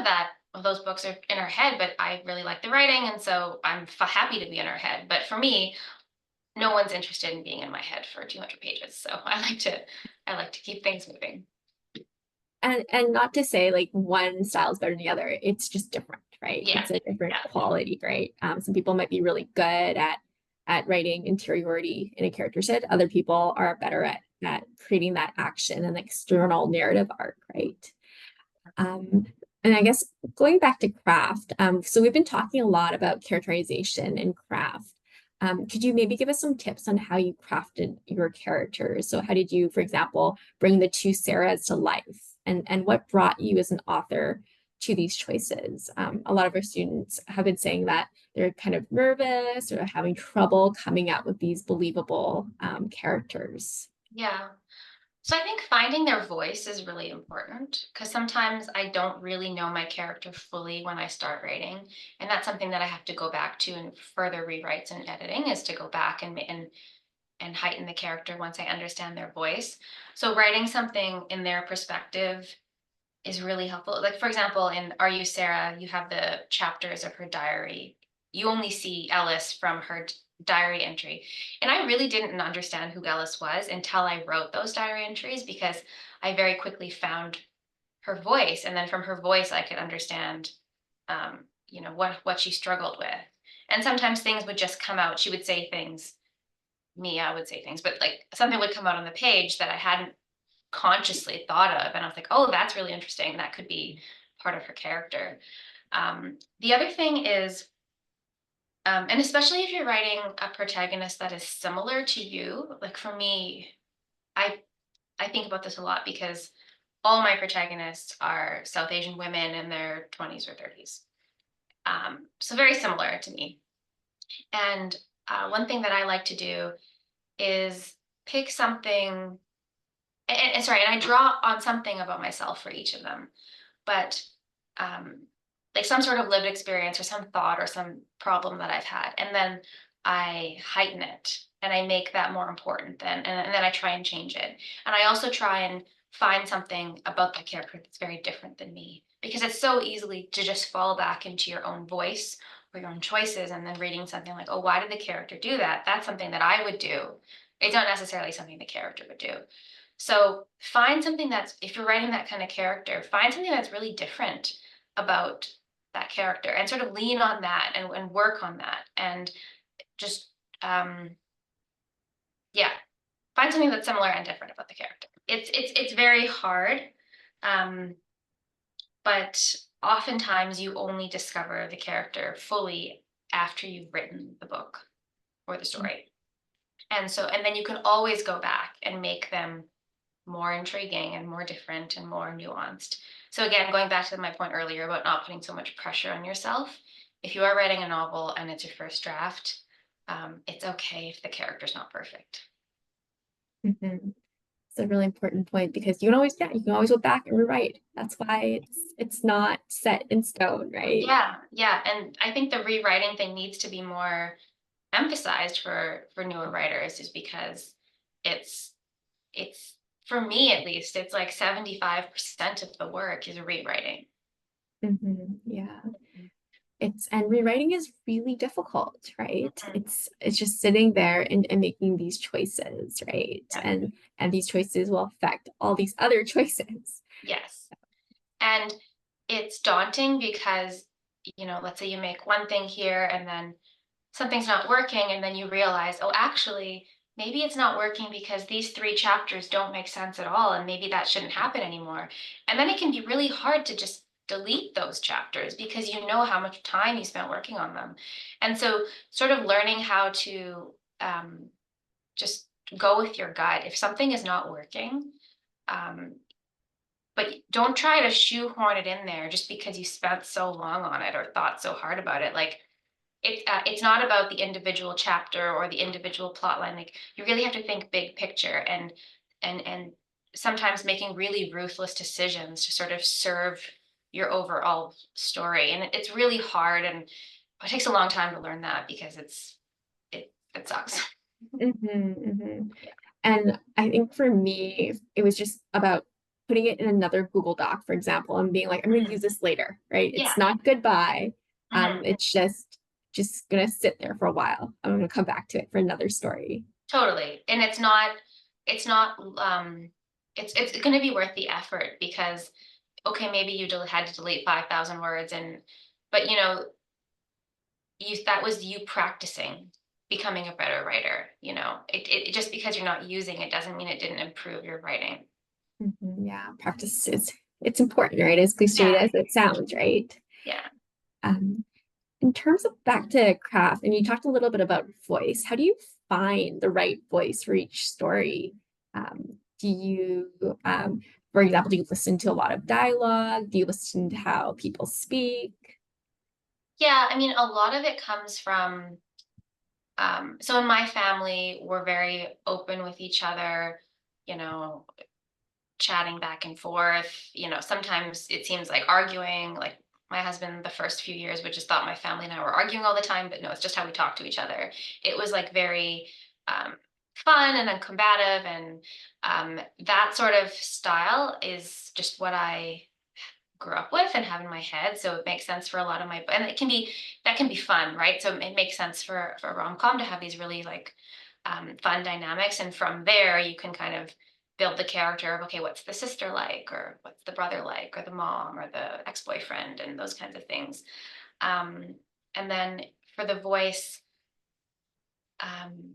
of those books are in her head, but I really like the writing, and so I'm happy to be in her head. But for me, no one's interested in being in my head for 200 pages, so I like to keep things moving. And not to say like one style is better than the other. It's just different, right? Yeah, It's a different yeah, quality, right? Some people might be really good at writing interiority in a character's head. Other people are better at creating that action and external narrative arc, right? Um, and I guess going back to craft, so we've been talking a lot about characterization and craft. Could you maybe give us some tips on how you crafted your characters? So how did you, for example, bring the two Sarahs to life? And what brought you as an author to these choices? A lot of our students have been saying that they're kind of nervous or having trouble coming up with these believable characters. yeah. So I think finding their voice is really important because sometimes I don't really know my character fully when I start writing, and that's something that I have to go back to in further rewrites and editing is to go back and heighten the character once I understand their voice. So writing something in their perspective is really helpful. Like for example, in Are You Sarah, you have the chapters of her diary. You only see Ellis from diary entry. And I really didn't understand who Ellis was until I wrote those diary entries, because I very quickly found her voice, and then from her voice I could understand, what she struggled with. And sometimes things would just come out. She would say things, Mia would say things, but like something would come out on the page that I hadn't consciously thought of, and I was like, oh, that's really interesting. That could be part of her character. The other thing is, and especially if you're writing a protagonist that is similar to you, like for me, I I think about this a lot because all my protagonists are South Asian women in their 20s or 30s. So very similar to me. And one thing that I like to do is pick something, and sorry, and I draw on something about myself for each of them, but um, like some sort of lived experience or some thought or some problem that I've had, and then I heighten it and I make that more important and then I try and change it. And I also try and find something about the character that's very different than me, because it's so easily to just fall back into your own voice or your own choices, and then reading something like, oh, why did the character do that? That's something that I would do. It's not necessarily something the character would do. So find something that's, if you're writing that kind of character, find something that's really different about that character and sort of lean on that and work on that, and just um yeah, find something that's similar and different about the character. It's very hard, um but oftentimes you only discover the character fully after you've written the book or the story. And then you can always go back and make them more intriguing and more different and more nuanced. So again, going back to my point earlier about not putting so much pressure on yourself, if you are writing a novel and it's your first draft, it's okay if the character's not perfect. Mhm. It's a really important point because you can always go back and rewrite. That's why it's not set in stone, right? Yeah, yeah, and I think the rewriting thing needs to be more emphasized for newer writers, is because it's it's for me at least, it's like 75% of the work is rewriting. Yeah. It's and rewriting is really difficult, right? Mhm. It's just sitting there and making these choices, right? Yeah. And these choices will affect all these other choices. Yes. And it's daunting because, let's say you make one thing here and then something's not working, and then you realize, oh, actually, maybe it's not working because these three chapters don't make sense at all, and maybe that shouldn't happen anymore. And then it can be really hard to just delete those chapters because you know how much time you spent working on them. And so, sort of learning how to just go with your gut. If something is not working, um, but don't try to shoehorn it in there just because you spent so long on it or thought so hard about it. Like, it's not about the individual chapter or the individual plot line. Like, you really have to think big picture, and sometimes making really ruthless decisions to sort of serve your overall story. And it's really hard, and it takes a long time to learn that because it sucks. Hmm. And I think for me, it was just about putting it in another Google Doc, for example, and being like, I'm going to Mhm. use this later, right? Yeah. It's not goodbye. Mhm. It's just gonna sit there for a while. I'm gonna come back to it for another story. Totally. And it's not it's going to be worth the effort, because okay, maybe you had to delete 5,000 words, but that was you practicing becoming a better writer. Just because you're not using it doesn't mean it didn't improve your writing. Yeah, practice is it's important, right? As cliched Yeah. as it sounds, right? Yeah. Um, in terms of back to craft, and you talked a little bit about voice, how do you find the right voice for each story? Do you, for example, do you listen to a lot of dialogue? Do you listen to how people speak? Yeah, I mean, a lot of it comes from, so in my family, we're very open with each other, you know, chatting back and forth. Sometimes it seems like arguing. Like, my husband, the first few years, would just thought my family and I were arguing all the time, but no, it's just how we talk to each other. It was like very um, fun and uncombative, and that sort of style is just what I grew up with and have in my head. So it makes sense for a lot of my, and that can be fun, right? So it makes sense for a rom-com to have these really like fun dynamics. And from there, you can kind of build the character of, okay, what's the sister like, or what's the brother like, or the mom, or the ex-boyfriend, and those kinds of things. Um, and then for the voice, um,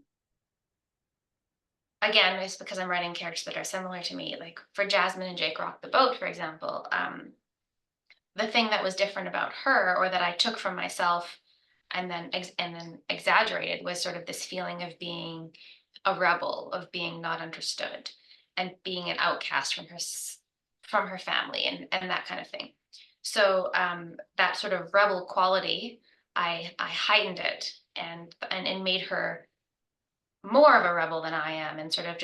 again, it's because I'm writing characters that are similar to me. Like for Jasmine and Jake Rock the Boat, for example, the thing that was different about her, or that I took from myself and then exaggerated, was sort of this feeling of being a rebel, of being not understood, and being an outcast from her family, and that kind of thing. So that sort of rebel quality, I heightened it, and made her more of a rebel than I am, and sort of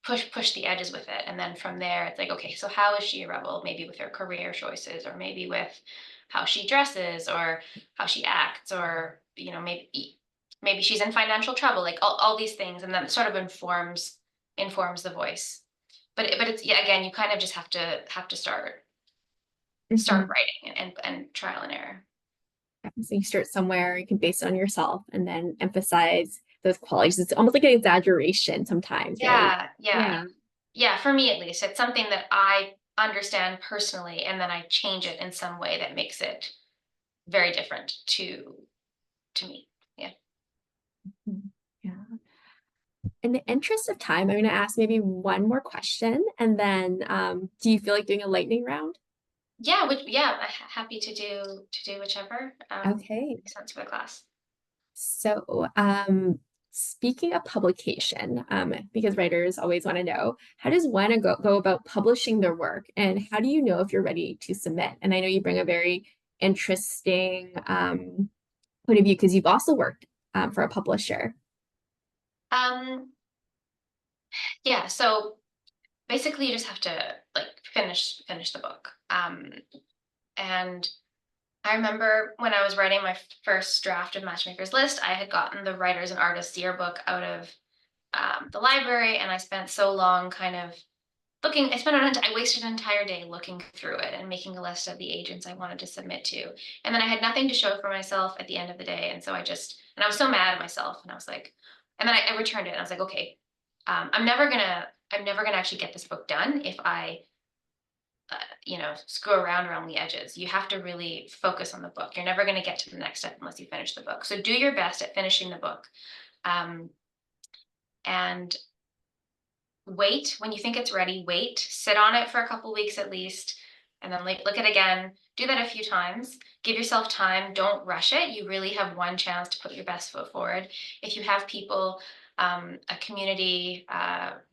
push the edges with it. And then from there, it's like, okay, so how is she a rebel? Maybe with her career choices, or maybe with how she dresses, or how she acts, or maybe she's in financial trouble, like all these things, and then it sort of informs the voice. But it's, yeah, again, you kind of just have to start Mhm. writing, and trial and error. So you start somewhere, you can base it on yourself and then emphasize those qualities. It's almost like an exaggeration sometimes, right? Yeah, yeah. Yeah. Yeah, for me at least, it's something that I understand personally, and then I change it in some way that makes it very different to me. Yeah. Mhm. Yeah. In the interest of time, I'm going to ask maybe one more question, and then do you feel like doing a lightning round? Yeah, yeah, happy to do whichever Okay. makes sense for the class. So, speaking of publication, because writers always want to know, how does one go about publishing their work, and how do you know if you're ready to submit? And I know you bring a very interesting point of view because you've also worked for a publisher. Um, yeah, so basically you just have to like finish the book. And I remember when I was writing my first draft of Matchmaker's List, I had gotten the Writers and Artists Yearbook out of the library, and I spent so long kind of I wasted an entire day looking through it and making a list of the agents I wanted to submit to. And then I had nothing to show for myself at the end of the day. And so I was so mad at myself, and I was like, and then I returned it, and I was like, okay, I'm never gonna actually get this book done if I, screw around the edges. You have to really focus on the book. You're never gonna get to the next step unless you finish the book. So do your best at finishing the book. Um, and wait when you think it's ready. Wait, sit on it for a couple weeks at least, and then like look at it again. Do that a few times. Give yourself time. Don't rush it. You really have one chance to put your best foot forward. If you have people, a community,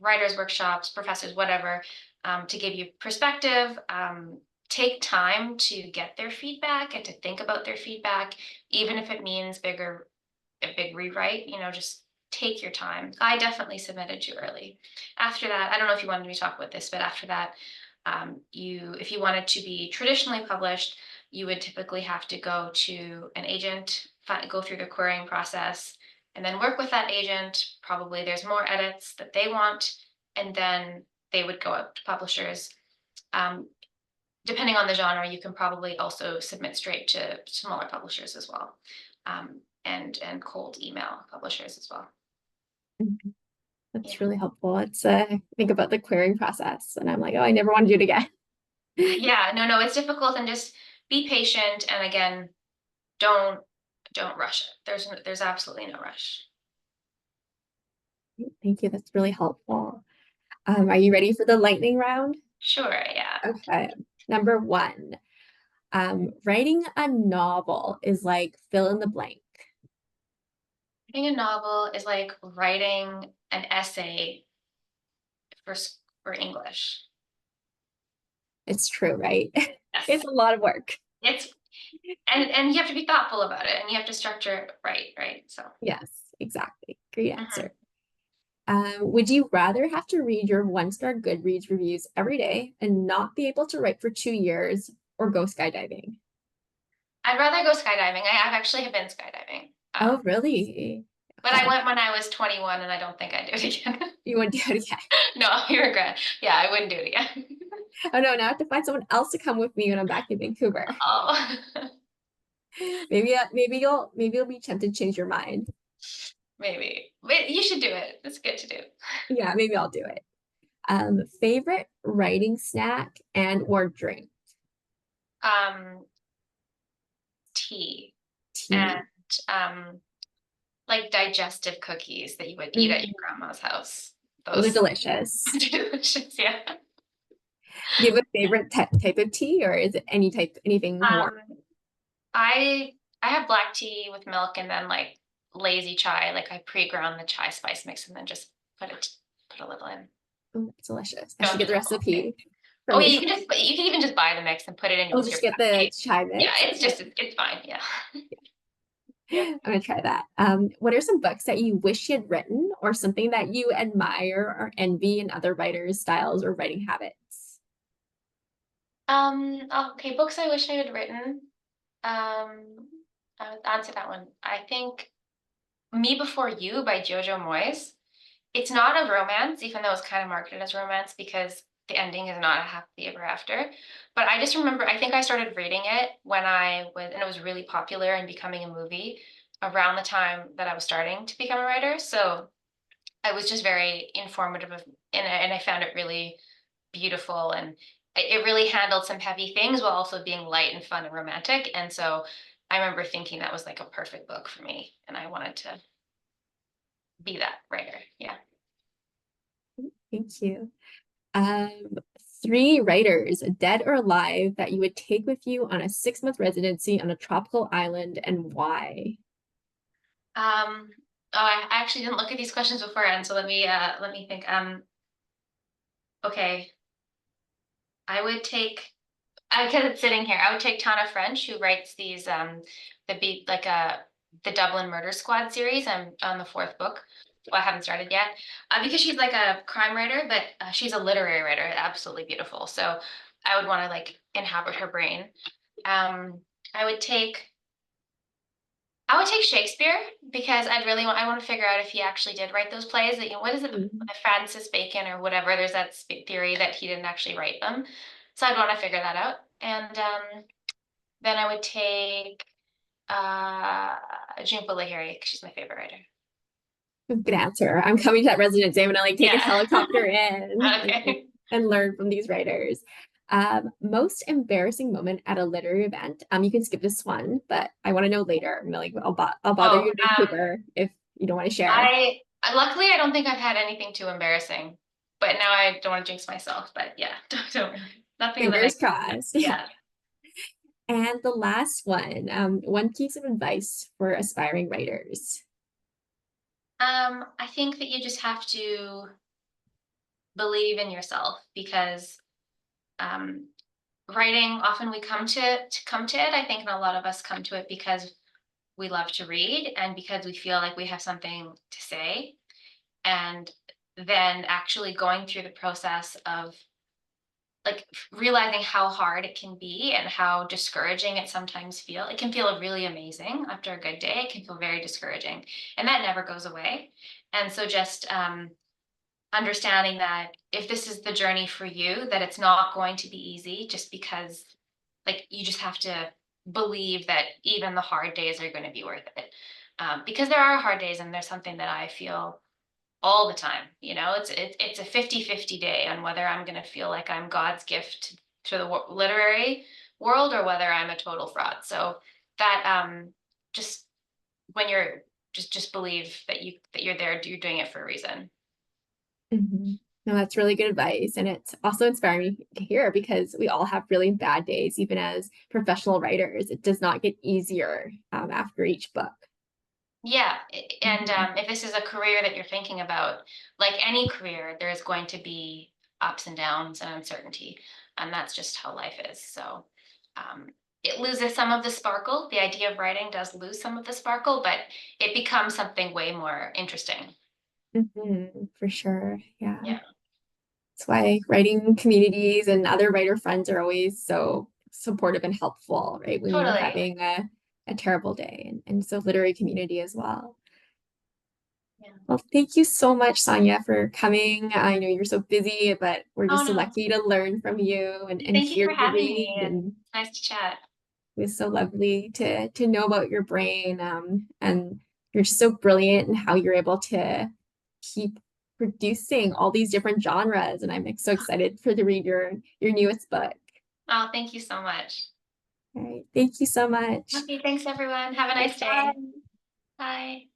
writers workshops, professors, whatever, to give you perspective, take time to get their feedback and to think about their feedback, even if it means a big rewrite. Just take your time. I definitely submitted too early. After that, I don't know if you wanted me to talk about this, but after that, if you wanted to be traditionally published, you would typically have to go to an agent, go through the querying process, and then work with that agent. Probably there's more edits that they want, and then they would go out to publishers. Um, Depending on the genre, you can probably also submit straight to smaller publishers as well, and cold email publishers as well. Mhm. Yeah. That's really helpful. It's think about the querying process, and I'm like, oh, I never want to do it again. Yeah, no, it's difficult, and just be patient. And again, don't don't rush it. There's absolutely no rush. Thank you. That's really helpful. Are you ready for the lightning round? Sure, yeah. Okay. Number one, writing a novel is like fill in the blank. Writing a novel is like writing an essay for English. It's true, right? It's Yes. a lot of work. It's and you have to be thoughtful about it, and you have to structure it right. So Yes, exactly. Great mhm. answer. Would you rather have to read your one-star Goodreads reviews every day and not be able to write for 2 years, or go skydiving? I'd rather go skydiving. I've actually have been skydiving. Oh, really? But I Okay. went when I was 21, and I don't think I'd do it again. You wouldn't do it again. No, you regret. Yeah, I wouldn't do it again. Oh no, now I have to find someone else to come with me when I'm back in Vancouver. Oh, Maybe you'll be tempted to change your mind. maybe. But you should do it. It's good to do. Yeah, maybe I'll do it. Favorite writing snack and or drink? Um, Tea and Tea. like digestive cookies that you would eat at your Mm, grandma's house. those are Those delicious. are delicious, yeah. Do you have a favorite type of tea, or is it any type, anything warm? Um, I I have black tea with milk and then like lazy chai. Like I pre-ground the chai spice mix and then just put a little in. Oh, it's delicious. I should Don't get do the the whole thing. recipe for Oh yeah, me. you can even just buy the mix and put it in I'll with your just get black the tea. chai Yeah, mix. it's just it's fine. Yeah. Yeah. I'm gonna try that. What are some books that you wish you had written, or something that you admire or envy in other writers' styles or writing habits? Okay, books I wish I had written. I would answer that one. I think Me Before You by Jojo Moyes. It's not a romance, even though it's kind of marketed as romance because the ending is not a happily ever after. But I just remember, I think I started reading it when I was, and it was really popular and becoming a movie around the time that I was starting to become a writer. So I was just very informative of, and I found it really beautiful and it really handled some heavy things while also being light and fun and romantic. And so I remember thinking that was like a perfect book for me, and I wanted to be that writer. Yeah. Thank you. Um, Three writers, dead or alive, that you would take with you on a 6 month residency on a tropical island and why? Oh, I actually didn't look at these questions beforehand, so let me think. Okay, I would take because it's sitting here. I would take Tana French, who writes these the be like the Dublin Murder Squad series. I'm on the fourth book. Well, I haven't started yet because she's like a crime writer, but she's a literary writer, absolutely beautiful. So I would want to like inhabit her brain. Um, I would take I would take Shakespeare because I want to figure out if he actually did write those plays. That, you know, what is it, Mhm. Francis Bacon or whatever? There's that theory that he didn't actually write them, so I'd want to figure that out. And then I would take uh, Jhumpa Lahiri because she's my favorite writer. Good answer. I'm coming to that residency. I'm gonna like take a Yeah. helicopter in Okay. and learn from these writers. Most embarrassing moment at a literary event. You can skip this one, but I want to know later. I'm gonna, like, I'll bother Oh, you in Vancouver if you don't want to share. luckily I don't think I've had anything too embarrassing, but now I don't want to jinx myself. But yeah, don't really. Nothing that I Fingers crossed. yeah. And the last one piece of advice for aspiring writers. I think that you just have to believe in yourself because um, writing often we come to it. I think, and a lot of us come to it because we love to read and because we feel like we have something to say, and then actually going through the process of like realizing how hard it can be and how discouraging it sometimes feel. It can feel really amazing after a good day. It can feel very discouraging, and that never goes away. And so just understanding that if this is the journey for you, that it's not going to be easy just because like you just have to believe that even the hard days are going to be worth it. Because there are hard days and there's something that I feel all the time. You know, it's a 50-50 day on whether I'm going to feel like I'm God's gift to the literary world or whether I'm a total fraud. So that just when you're just believe that you're there, you're doing it for a reason. Mhm. No, that's really good advice. And it's also inspiring to hear because we all have really bad days, even as professional writers. It does not get easier after each book. Yeah, and Mhm. if this is a career that you're thinking about, like any career, there's going to be ups and downs and uncertainty, and that's just how life is. So um, it loses some of the sparkle. The idea of writing does lose some of the sparkle, but it becomes something way more interesting. For sure. Yeah. Yeah, That's why writing communities and other writer friends are always so supportive and helpful, right? When you're totally. having a terrible day, and so literary community as well. Yeah. Well, thank you so much, Sonya, for coming. I know you're so busy, but we're Oh just so no, lucky to learn from you and thank you hear for you having me, read. and And nice to chat. it was so lovely to know about your brain. And you're just so brilliant in how you're able to keep producing all these different genres. And I'm like, so excited for to read your newest book. Oh, thank you so much. All right. Thank you so much. Okay, thanks everyone. Have a nice day. Bye. Bye.